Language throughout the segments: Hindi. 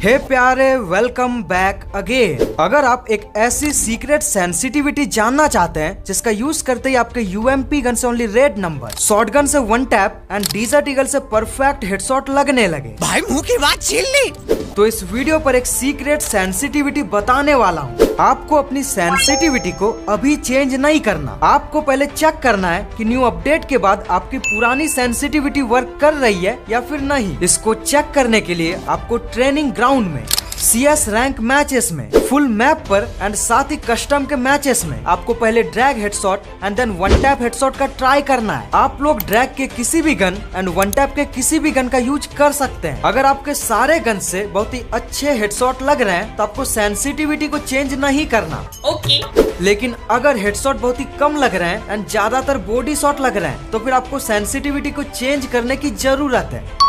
हे प्यारे, वेलकम बैक अगेन। अगर आप एक ऐसी सीक्रेट सेंसिटिविटी जानना चाहते हैं जिसका यूज करते ही आपके यूएमपी गन से ओनली रेड नंबर, शॉटगन से one tap and desert eagle से परफेक्ट हेडशॉट लगने लगे, भाई मुंह की बात छीन ली, तो इस वीडियो पर एक सीक्रेट सेंसिटिविटी बताने वाला हूँ। आपको अपनी सेंसिटिविटी को अभी चेंज नहीं करना, आपको पहले चेक करना है कि न्यू अपडेट के बाद आपकी पुरानी सेंसिटिविटी वर्क कर रही है या फिर नहीं। इसको चेक करने के लिए आपको ट्रेनिंग ग्राउंड में, CS रैंक मैचेस में, फुल मैप पर एंड साथ ही कस्टम के मैचेस में आपको पहले drag headshot and then one tap headshot का ट्राई करना है। आप लोग ड्रैग के किसी भी गन एंड वन टैप के किसी भी गन का यूज कर सकते हैं। अगर आपके सारे गन से बहुत ही अच्छे हेडशॉट लग रहे हैं तो आपको सेंसिटिविटी को चेंज नहीं करना। ओके। लेकिन अगर हेडशॉट बहुत ही कम लग रहे हैं एंड ज्यादातर बॉडी शॉट लग रहे हैं तो फिर आपको सेंसिटिविटी को चेंज करने की जरूरत है।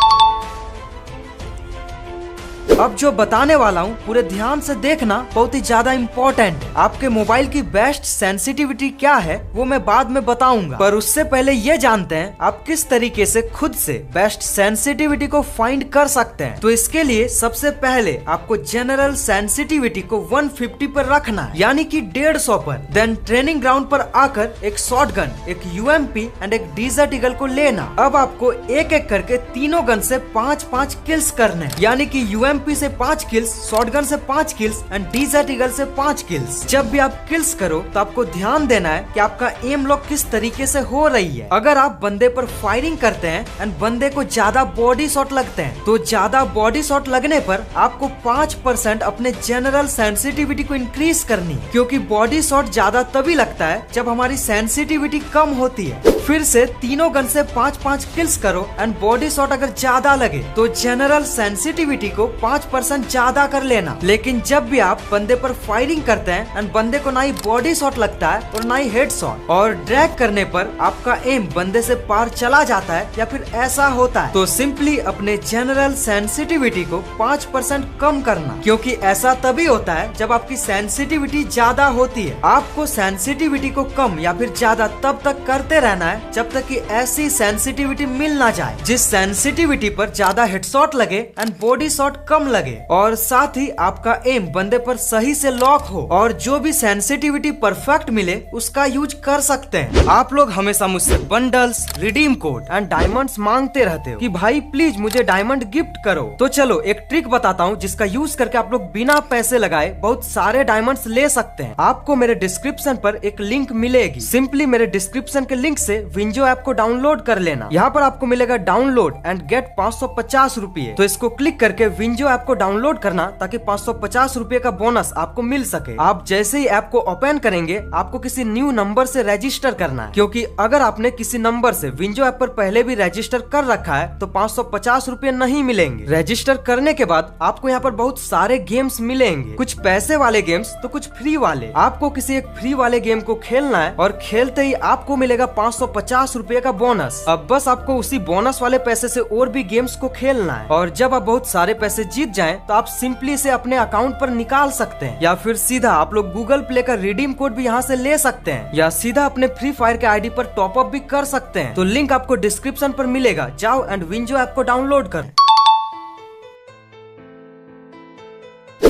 अब जो बताने वाला हूँ पूरे ध्यान से देखना, बहुत ही ज्यादा इम्पोर्टेंट है। आपके मोबाइल की बेस्ट सेंसिटिविटी क्या है वो मैं बाद में बताऊंगा, पर उससे पहले ये जानते हैं आप किस तरीके से खुद से बेस्ट सेंसिटिविटी को फाइंड कर सकते हैं। तो इसके लिए सबसे पहले आपको जनरल सेंसिटिविटी को 150 पर रखना है, यानी कि 150 पर। देन ट्रेनिंग ग्राउंड पर आकर एक शॉटगन, एक यूएमपी एंड एक डेजर्ट ईगल को लेना। अब आपको एक एक करके तीनों गन से 5-5 किल्स करने, यानी कि यूएमपी से 5 किल्स, शॉटगन से 5 किल्स एंड डेजर्ट ईगल से 5 किल्स। जब भी आप किल्स करो तो आपको ध्यान देना है कि आपका एम लॉक किस तरीके से हो रही है। अगर आप बंदे पर फायरिंग करते हैं एंड बंदे को ज्यादा बॉडी शॉट लगते हैं तो ज्यादा बॉडी शॉट लगने पर आपको 5% अपने जनरल सेंसिटिविटी को इंक्रीज करनी है, क्योंकि बॉडी शॉट ज्यादा तभी लगता है जब हमारी सेंसिटिविटी कम होती है। फिर से तीनों गन से 5-5 किल्स करो एंड बॉडी शॉट अगर ज्यादा लगे तो जनरल सेंसिटिविटी को 5% ज्यादा कर लेना। लेकिन जब भी आप बंदे पर फायरिंग करते हैं एंड बंदे को ना ही बॉडी शॉट लगता है और ना ही हेड शॉट, और ड्रैग करने पर आपका एम बंदे से पार चला जाता है या फिर ऐसा होता है, तो सिंपली अपने जनरल सेंसिटिविटी को 5% कम करना, क्योंकि ऐसा तभी होता है जब आपकी सेंसिटिविटी ज्यादा होती है। आपको सेंसिटिविटी को कम या फिर ज्यादा तब तक करते रहना है जब तक कि ऐसी सेंसिटिविटी मिल ना जाए जिस सेंसिटिविटी पर ज्यादा हेडशॉट लगे एंड बॉडी शॉट कम लगे, और साथ ही आपका एम बंदे पर सही से लॉक हो, और जो भी सेंसिटिविटी परफेक्ट मिले उसका यूज कर सकते हैं। आप लोग हमेशा मुझसे bundles, redeem code and diamonds मांगते रहते हो कि भाई प्लीज मुझे डायमंड गिफ्ट करो। तो चलो एक ट्रिक बताता हूँ जिसका यूज करके आप लोग बिना पैसे लगाए बहुत सारे डायमंड्स ले सकते हैं। आपको मेरे डिस्क्रिप्शन पर एक लिंक मिलेगी, सिंपली मेरे डिस्क्रिप्शन के लिंक से विंजो ऐप को डाउनलोड कर लेना। यहाँ पर आपको मिलेगा डाउनलोड एंड गेट 550 रुपए, तो इसको क्लिक करके विंजो ऐप को डाउनलोड करना ताकि 550 रुपए का बोनस आपको मिल सके। आप जैसे ही ऐप को ओपन करेंगे आपको किसी न्यू नंबर से रजिस्टर करना है, क्योंकि अगर आपने किसी नंबर से विंजो ऐप पर पहले भी रजिस्टर कर रखा है तो 550 रुपए नहीं मिलेंगे। रजिस्टर करने के बाद आपको यहाँ पर बहुत सारे गेम्स मिलेंगे, कुछ पैसे वाले गेम्स तो कुछ फ्री वाले। आपको किसी एक फ्री वाले गेम को खेलना है और खेलते ही आपको मिलेगा 550 रुपए का बोनस। अब बस आपको उसी बोनस वाले पैसे से और भी गेम्स को खेलना है, और जब आप बहुत सारे पैसे जीत जाएं तो आप सिंपली इसे अपने अकाउंट पर निकाल सकते हैं, या फिर सीधा आप लोग गूगल प्ले का रिडीम कोड भी यहाँ से ले सकते हैं, या सीधा अपने फ्री फायर के आईडी पर टॉप अप भी कर सकते हैं। तो लिंक आपको डिस्क्रिप्शन पर मिलेगा, जाओ एंड विंजो ऐप को डाउनलोड कर।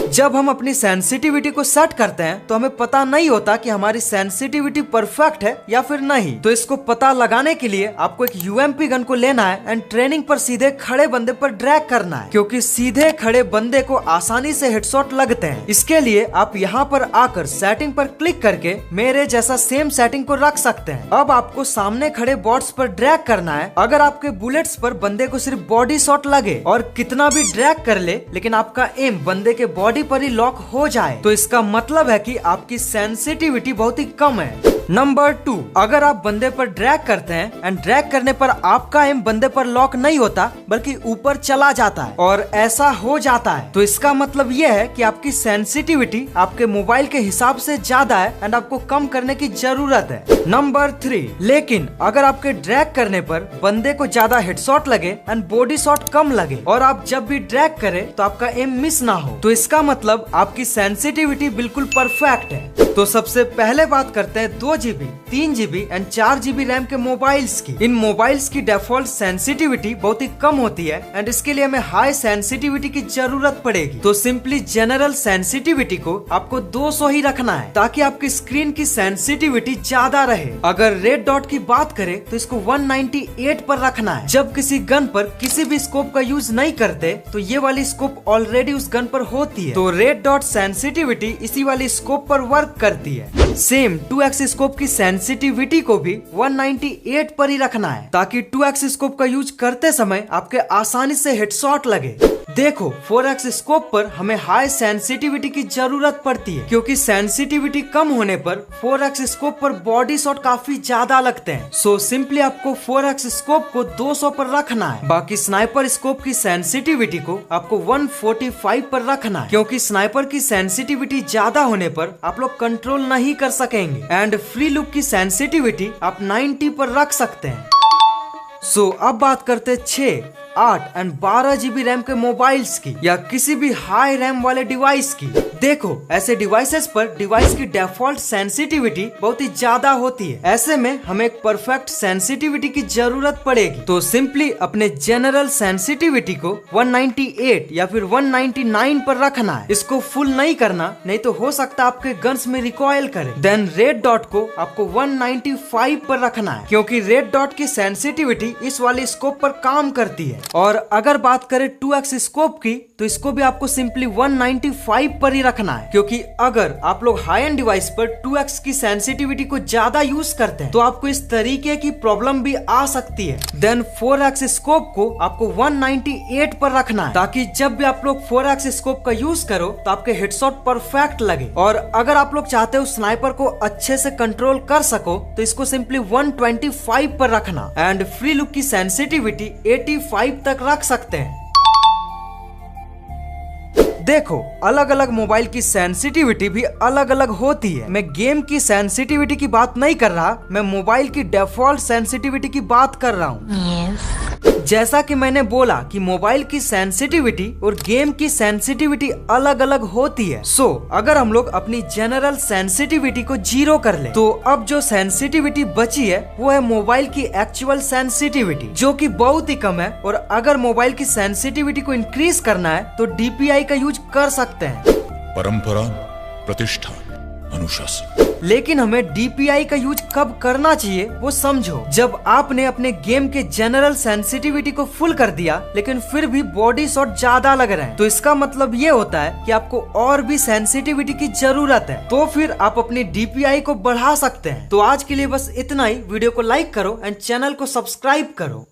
जब हम अपनी सेंसिटिविटी को सेट करते हैं तो हमें पता नहीं होता कि हमारी सेंसिटिविटी परफेक्ट है या फिर नहीं। तो इसको पता लगाने के लिए आपको एक यूएमपी गन को लेना है एंड ट्रेनिंग पर सीधे खड़े बंदे पर ड्रैग करना है, क्योंकि सीधे खड़े बंदे को आसानी से हेडशॉट लगते हैं। इसके लिए आप यहाँ पर आकर सेटिंग पर क्लिक करके मेरे जैसा सेम सेटिंग को रख सकते हैं। अब आपको सामने खड़े बॉट्स पर ड्रैग करना है। अगर आपके बुलेट्स पर बंदे को सिर्फ बॉडी शॉट लगे और कितना भी ड्रैग कर ले लेकिन आपका एम बंदे के बॉडी पर ही लॉक हो जाए तो इसका मतलब है कि आपकी सेंसिटिविटी बहुत ही कम है। नंबर 2, अगर आप बंदे पर ड्रैग करते हैं एंड ड्रैग करने पर आपका एम बंदे पर लॉक नहीं होता बल्कि ऊपर चला जाता है और ऐसा हो जाता है, तो इसका मतलब यह है कि आपकी सेंसिटिविटी आपके मोबाइल के हिसाब से ज्यादा है एंड आपको कम करने की जरूरत है। नंबर 3, लेकिन अगर आपके ड्रैग करने पर बंदे को ज्यादा हेडशॉट लगे एंड बॉडी शॉट कम लगे और आप जब भी ड्रैग करें तो आपका एम मिस ना हो, तो इसका मतलब आपकी सेंसिटिविटी बिल्कुल परफेक्ट है। तो सबसे पहले बात करते हैं 2GB, 3GB and 4GB RAM के मोबाइल्स की। इन मोबाइल्स की डिफॉल्ट सेंसिटिविटी बहुत ही कम होती है एंड इसके लिए हमें हाई सेंसिटिविटी की जरूरत पड़ेगी। तो सिंपली जनरल सेंसिटिविटी को आपको 200 ही रखना है ताकि आपकी स्क्रीन की सेंसिटिविटी ज्यादा रहे। अगर रेड डॉट की बात करें तो इसको 198 पर रखना है। जब किसी गन पर किसी भी स्कोप का यूज नहीं करते तो ये वाली स्कोप ऑलरेडी उस गन पर होती है, तो रेड डॉट सेंसिटिविटी इसी वाली स्कोप पर वर्क करती है। सेम 2x स्कोप की सेंसिटिविटी को भी 198 पर ही रखना है ताकि 2x स्कोप का यूज करते समय आपके आसानी से हेडशॉट लगे। देखो 4x स्कोप पर हमें हाई सेंसिटिविटी की जरूरत पड़ती है क्योंकि सेंसिटिविटी कम होने पर 4x स्कोप पर बॉडी शॉट काफी ज्यादा लगते हैं। सो सिंपली आपको 4x स्कोप को 200 पर रखना है। बाकी स्नाइपर स्कोप की सेंसिटिविटी को आपको 145 पर रखना है क्योंकि स्नाइपर की सेंसिटिविटी ज्यादा होने पर आप लोग कंट्रोल नहीं कर सकेंगे एंड फ्री लुक की सेंसिटिविटी आप 90 पर रख सकते हैं। सो अब बात करते 6, 8 एंड 12GB रैम के मोबाइल्स की या किसी भी हाई रैम वाले डिवाइस की। देखो ऐसे डिवाइसेस पर डिवाइस की डिफॉल्ट सेंसिटिविटी बहुत ही ज्यादा होती है। ऐसे में हमें एक परफेक्ट सेंसिटिविटी की जरूरत पड़ेगी। तो सिंपली अपने जनरल सेंसिटिविटी को 198 या फिर 199 पर रखना है। इसको फुल नहीं करना, नहीं तो हो सकता है आपके गन्स में रिकॉइल करे। देन रेड डॉट को आपको 195 पर रखना है क्योंकि रेड डॉट की सेंसिटिविटी इस वाले स्कोप पर काम करती है। और अगर बात करें 2x स्कोप की तो इसको भी आपको सिंपली 195 पर ही रखना है क्योंकि अगर आप लोग हाई एंड डिवाइस पर 2x की सेंसिटिविटी को ज्यादा यूज करते हैं तो आपको इस तरीके की प्रॉब्लम भी आ सकती है। देन 4x स्कोप को आपको 198 पर रखना है ताकि जब भी आप लोग 4x स्कोप का यूज करो तो आपके हेडशॉट परफेक्ट लगे। और अगर आप लोग चाहते हो स्नाइपर को अच्छे से कंट्रोल कर सको तो इसको सिंपली 125 पर रखना एंड फ्री लुक की सेंसिटिविटी 85 तक रख सकते हैं। देखो अलग अलग मोबाइल की सेंसिटिविटी भी अलग अलग होती है। मैं गेम की सेंसिटिविटी की बात नहीं कर रहा, मैं मोबाइल की डिफॉल्ट सेंसिटिविटी की बात कर रहा हूँ। जैसा कि मैंने बोला कि मोबाइल की सेंसिटिविटी और गेम की सेंसिटिविटी अलग अलग होती है। सो अगर हम लोग अपनी जनरल सेंसिटिविटी को 0 कर ले तो अब जो सेंसिटिविटी बची है वो है मोबाइल की एक्चुअल सेंसिटिविटी जो कि बहुत ही कम है। और अगर मोबाइल की सेंसिटिविटी को इंक्रीज करना है तो DPI का यूज कर सकते हैं। परंपरा, प्रतिष्ठा, अनुशासन। लेकिन हमें DPI का यूज कब करना चाहिए वो समझो। जब आपने अपने गेम के जनरल सेंसिटिविटी को फुल कर दिया लेकिन फिर भी बॉडी शॉट ज्यादा लग रहे हैं तो इसका मतलब ये होता है कि आपको और भी सेंसिटिविटी की जरूरत है, तो फिर आप अपनी DPI को बढ़ा सकते हैं। तो आज के लिए बस इतना ही। वीडियो को लाइक करो एंड चैनल को सब्सक्राइब करो।